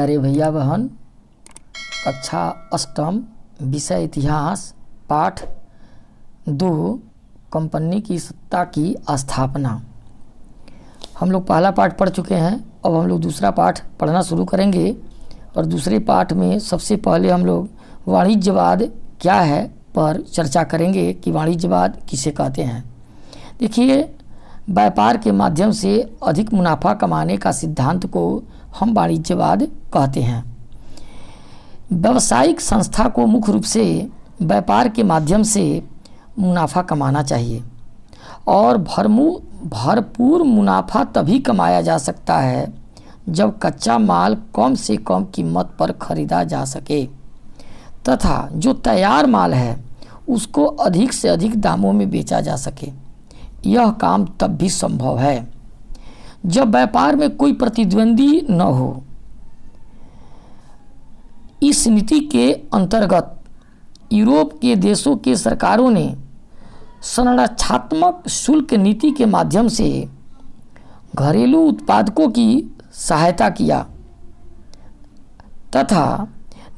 प्यारे भैया बहन, कक्षा अष्टम विषय इतिहास पाठ 2 कंपनी की सत्ता की स्थापना। हम लोग पहला पाठ पढ़ चुके हैं। अब हम लोग दूसरा पाठ पढ़ना शुरू करेंगे और दूसरे पाठ में सबसे पहले हम लोग वाणिज्यवाद क्या है पर चर्चा करेंगे कि वाणिज्यवाद किसे कहते हैं। देखिए, व्यापार के माध्यम से अधिक मुनाफा कमाने का सिद्धांत को हम वाणिज्यवाद कहते हैं। व्यावसायिक संस्था को मुख्य रूप से व्यापार के माध्यम से मुनाफा कमाना चाहिए और भरपूर मुनाफा तभी कमाया जा सकता है जब कच्चा माल कम से कम कीमत पर खरीदा जा सके तथा जो तैयार माल है उसको अधिक से अधिक दामों में बेचा जा सके। यह काम तब भी संभव है जब व्यापार में कोई प्रतिद्वंदी न हो। इस नीति के अंतर्गत यूरोप के देशों के सरकारों ने संरक्षात्मक शुल्क नीति के माध्यम से घरेलू उत्पादकों की सहायता किया तथा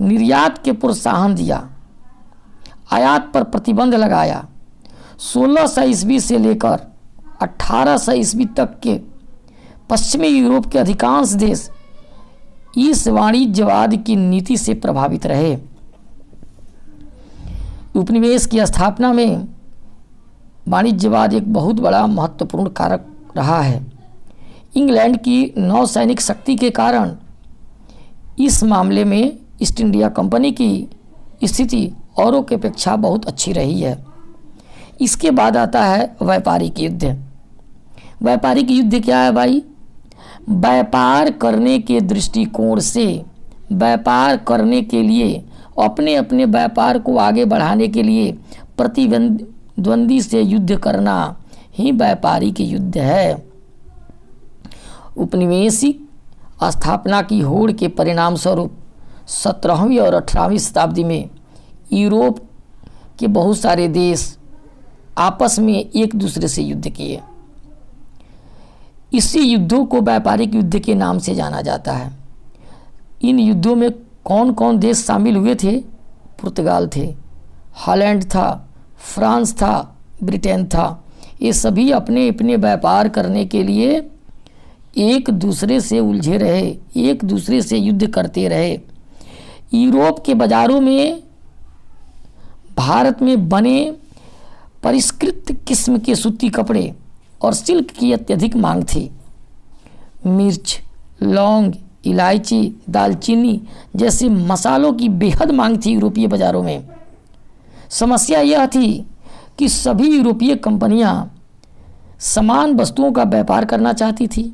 निर्यात के प्रोत्साहन दिया, आयात पर प्रतिबंध लगाया। 1600 ईस्वी से लेकर 1800 ईस्वी तक के पश्चिमी यूरोप के अधिकांश देश इस वाणिज्यवाद की नीति से प्रभावित रहे। उपनिवेश की स्थापना में वाणिज्यवाद एक बहुत बड़ा महत्वपूर्ण कारक रहा है। इंग्लैंड की नौसैनिक शक्ति के कारण इस मामले में ईस्ट इंडिया कंपनी की स्थिति औरों की अपेक्षा बहुत अच्छी रही है। इसके बाद आता है व्यापारिक युद्ध। व्यापारिक युद्ध क्या है भाई? व्यापार करने के दृष्टिकोण से व्यापार करने के लिए अपने अपने व्यापार को आगे बढ़ाने के लिए प्रतिद्वंदी से युद्ध करना ही व्यापारिक युद्ध है। उपनिवेशिक स्थापना की होड़ के परिणाम स्वरूप 17वीं और 18वीं शताब्दी में यूरोप के बहुत सारे देश आपस में एक दूसरे से युद्ध किए। इसी युद्धों को व्यापारिक युद्ध के नाम से जाना जाता है। इन युद्धों में कौन कौन देश शामिल हुए थे? पुर्तगाल थे, हॉलैंड था, फ्रांस था, ब्रिटेन था। ये सभी अपने अपने व्यापार करने के लिए एक दूसरे से उलझे रहे, एक दूसरे से युद्ध करते रहे। यूरोप के बाज़ारों में भारत में बने परिष्कृत किस्म के सूती कपड़े और सिल्क की अत्यधिक मांग थी। मिर्च, लौंग, इलायची, दालचीनी जैसे मसालों की बेहद मांग थी यूरोपीय बाज़ारों में। समस्या यह थी कि सभी यूरोपीय कंपनियां समान वस्तुओं का व्यापार करना चाहती थी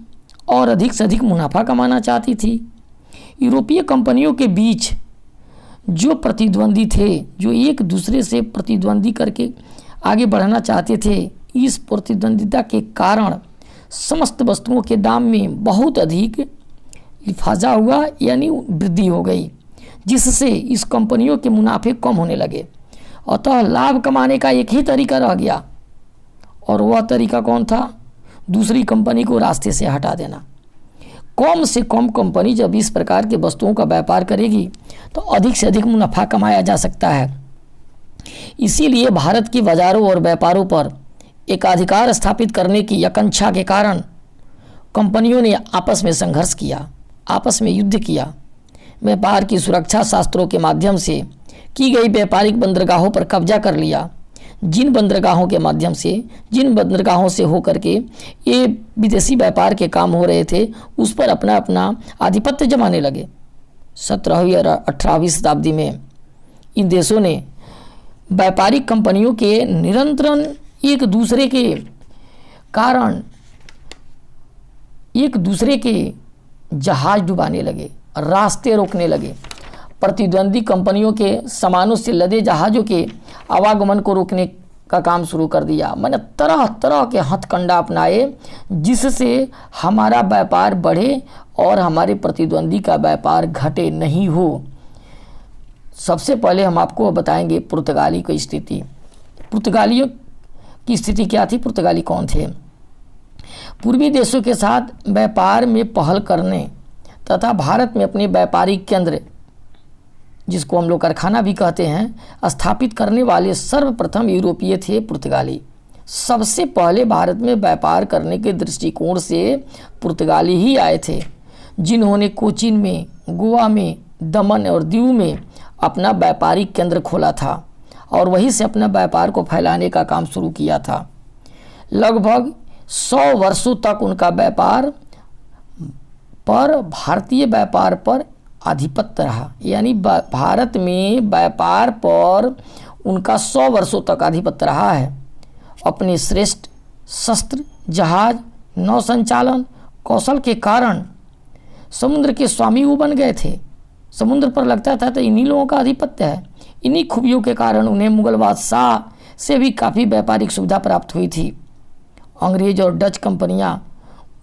और अधिक से अधिक मुनाफा कमाना चाहती थी। यूरोपीय कंपनियों के बीच जो प्रतिद्वंदी थे, जो एक दूसरे से प्रतिद्वंदी करके आगे बढ़ना चाहते थे, इस प्रतिद्वंदिता के कारण समस्त वस्तुओं के दाम में बहुत अधिक लिफाजा हुआ, यानी वृद्धि हो गई, जिससे इस कंपनियों के मुनाफे कम होने लगे। अतः लाभ कमाने का एक ही तरीका रह गया और वह तरीका कौन था? दूसरी कंपनी को रास्ते से हटा देना। कम से कम कंपनी जब इस प्रकार के वस्तुओं का व्यापार करेगी तो अधिक से अधिक मुनाफा कमाया जा सकता है। इसीलिए भारत के बाज़ारों और व्यापारों पर एकाधिकार स्थापित करने की आकांक्षा के कारण कंपनियों ने आपस में संघर्ष किया, आपस में युद्ध किया। व्यापार की सुरक्षा शास्त्रों के माध्यम से की गई व्यापारिक बंदरगाहों पर कब्जा कर लिया। जिन बंदरगाहों से होकर के ये विदेशी व्यापार के काम हो रहे थे, उस पर अपना अपना आधिपत्य जमाने लगे। 17वीं और 18वीं शताब्दी में इन देशों ने व्यापारिक कंपनियों के निरंतर एक दूसरे के कारण एक दूसरे के जहाज डुबाने लगे, रास्ते रोकने लगे। प्रतिद्वंदी कंपनियों के सामानों से लदे जहाज़ों के आवागमन को रोकने का काम शुरू कर दिया। मैंने तरह तरह के हथकंडा अपनाए जिससे हमारा व्यापार बढ़े और हमारे प्रतिद्वंदी का व्यापार घटे नहीं हो। सबसे पहले हम आपको बताएंगे पुर्तगाली की स्थिति। पुर्तगालियों की स्थिति क्या थी? पुर्तगाली कौन थे? पूर्वी देशों के साथ व्यापार में पहल करने तथा भारत में अपने व्यापारिक केंद्र, जिसको हम लोग कारखाना भी कहते हैं, स्थापित करने वाले सर्वप्रथम यूरोपीय थे पुर्तगाली। सबसे पहले भारत में व्यापार करने के दृष्टिकोण से पुर्तगाली ही आए थे, जिन्होंने कोचीन में, गोवा में, दमन और दीव में अपना व्यापारिक केंद्र खोला था और वहीं से अपना व्यापार को फैलाने का काम शुरू किया था। लगभग 100 वर्षों तक उनका व्यापार पर भारतीय व्यापार पर आधिपत्य रहा, यानी भारत में व्यापार पर उनका 100 वर्षों तक आधिपत्य रहा है। अपने श्रेष्ठ शस्त्र, जहाज, नौ संचालन कौशल के कारण समुद्र के स्वामी वो बन गए थे। समुद्र पर लगता था तो इन्हीं लोगों का आधिपत्य है। इन्हीं खूबियों के कारण उन्हें मुगल बादशाह से भी काफ़ी व्यापारिक सुविधा प्राप्त हुई थी। अंग्रेज और डच कंपनियां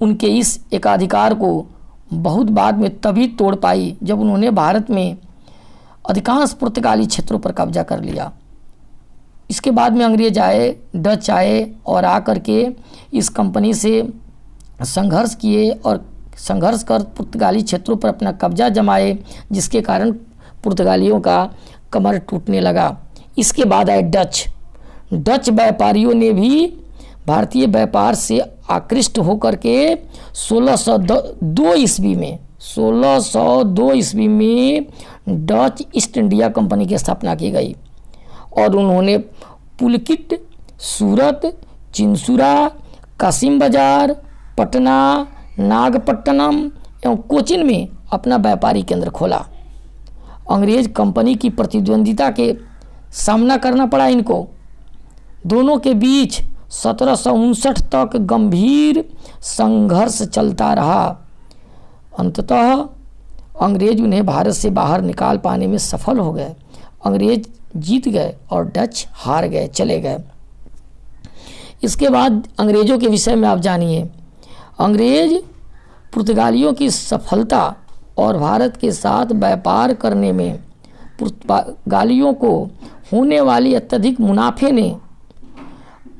उनके इस एकाधिकार को बहुत बाद में तभी तोड़ पाई जब उन्होंने भारत में अधिकांश पुर्तगाली क्षेत्रों पर कब्जा कर लिया। इसके बाद में अंग्रेज आए, डच आए और आकर के इस कंपनी से संघर्ष किए और संघर्ष कर पुर्तगाली क्षेत्रों पर अपना कब्जा जमाए, जिसके कारण पुर्तगालियों का कमर टूटने लगा। इसके बाद आए डच। डच व्यापारियों ने भी भारतीय व्यापार से आकृष्ट होकर के 1602 ईस्वी में डच ईस्ट इंडिया कंपनी की स्थापना की गई और उन्होंने पुलकित, सूरत, चिंसुरा, कासिम बाजार, पटना, नागपट्टनम एवं कोचीन में अपना व्यापारिक केंद्र खोला। अंग्रेज कंपनी की प्रतिद्वंदिता के सामना करना पड़ा इनको। दोनों के बीच 1759 तक गंभीर संघर्ष चलता रहा। अंततः अंग्रेज उन्हें भारत से बाहर निकाल पाने में सफल हो गए। अंग्रेज जीत गए और डच हार गए, चले गए। इसके बाद अंग्रेज़ों के विषय में आप जानिए। अंग्रेज पुर्तगालियों की सफलता और भारत के साथ व्यापार करने में पुर्तगालियों को होने वाली अत्यधिक मुनाफे ने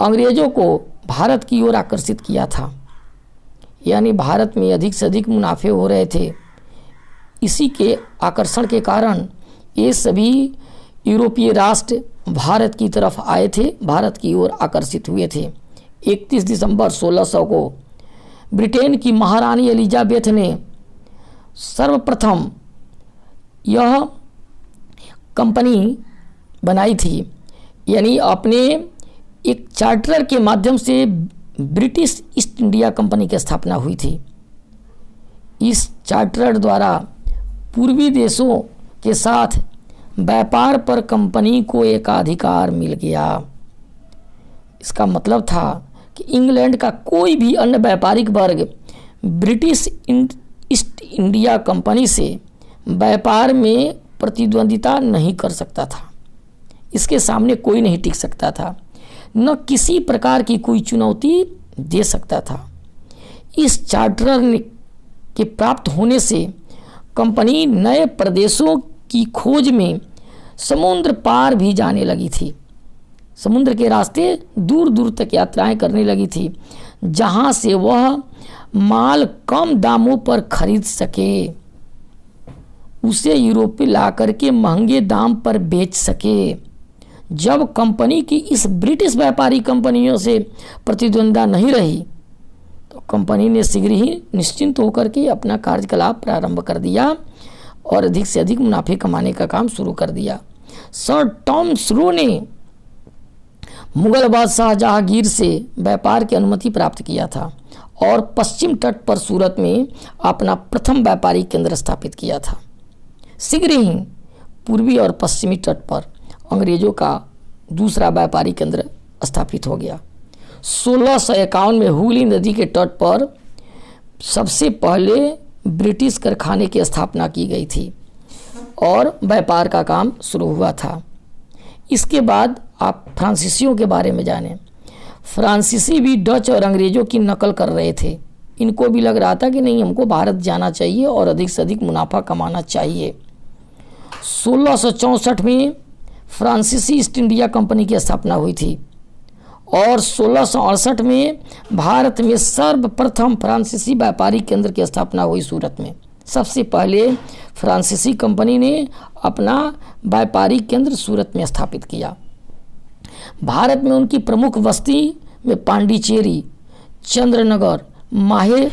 अंग्रेज़ों को भारत की ओर आकर्षित किया था, यानी भारत में अधिक से अधिक मुनाफे हो रहे थे। इसी के आकर्षण के कारण ये सभी यूरोपीय राष्ट्र भारत की तरफ आए थे, भारत की ओर आकर्षित हुए थे। 31 दिसंबर 1600 को ब्रिटेन की महारानी एलिजाबेथ ने सर्वप्रथम यह कंपनी बनाई थी, यानी अपने एक चार्टर के माध्यम से ब्रिटिश ईस्ट इंडिया कंपनी की स्थापना हुई थी। इस चार्टर द्वारा पूर्वी देशों के साथ व्यापार पर कंपनी को एकाधिकार मिल गया। इसका मतलब था कि इंग्लैंड का कोई भी अन्य व्यापारिक वर्ग ब्रिटिश ईस्ट इंडिया कंपनी से व्यापार में प्रतिद्वंदिता नहीं कर सकता था। इसके सामने कोई नहीं टिक सकता था, न किसी प्रकार की कोई चुनौती दे सकता था। इस चार्टर के प्राप्त होने से कंपनी नए प्रदेशों की खोज में समुद्र पार भी जाने लगी थी। समुद्र के रास्ते दूर दूर तक यात्राएं करने लगी थी, जहां से वह माल कम दामों पर खरीद सके, उसे यूरोप में ला करके महंगे दाम पर बेच सके। जब कंपनी की इस ब्रिटिश व्यापारी कंपनियों से प्रतिद्वंद्विता नहीं रही तो कंपनी ने शीघ्र ही निश्चिंत होकर के अपना कार्यकलाप प्रारंभ कर दिया और अधिक से अधिक मुनाफे कमाने का काम शुरू कर दिया। सर टॉमस रो ने मुगल बादशाह जहांगीर से व्यापार की अनुमति प्राप्त किया था और पश्चिम तट पर सूरत में अपना प्रथम व्यापारिक केंद्र स्थापित किया था। शीघ्र ही पूर्वी और पश्चिमी तट पर अंग्रेजों का दूसरा व्यापारिक केंद्र स्थापित हो गया। 1651 में हुगली नदी के तट पर सबसे पहले ब्रिटिश कारखाने की स्थापना की गई थी और व्यापार का काम शुरू हुआ था। इसके बाद आप फ्रांसीसियों के बारे में जानें। फ्रांसीसी भी डच और अंग्रेज़ों की नकल कर रहे थे। इनको भी लग रहा था कि नहीं, हमको भारत जाना चाहिए और अधिक से अधिक मुनाफा कमाना चाहिए। 1664 में फ्रांसीसी ईस्ट इंडिया कंपनी की स्थापना हुई थी और 1668 में भारत में सर्वप्रथम फ्रांसीसी व्यापारिक केंद्र की स्थापना हुई सूरत में। सबसे पहले फ्रांसीसी कंपनी ने अपना व्यापारिक केंद्र सूरत में स्थापित किया। भारत में उनकी प्रमुख बस्ती में पांडिचेरी, चंद्रनगर, माहे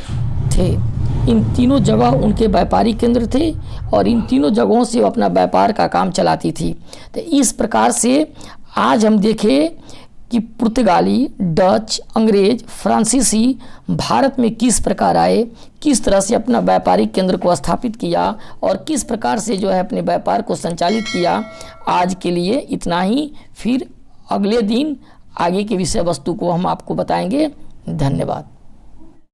थे। इन तीनों जगह उनके व्यापारिक केंद्र थे और इन तीनों जगहों से वो अपना व्यापार का काम चलाती थी। तो इस प्रकार से आज हम देखें कि पुर्तगाली, डच, अंग्रेज, फ्रांसीसी भारत में किस प्रकार आए, किस तरह से अपना व्यापारिक केंद्र को स्थापित किया और किस प्रकार से जो है अपने व्यापार को संचालित किया। आज के लिए इतना ही, फिर अगले दिन आगे की विषय वस्तु को हम आपको बताएंगे। धन्यवाद।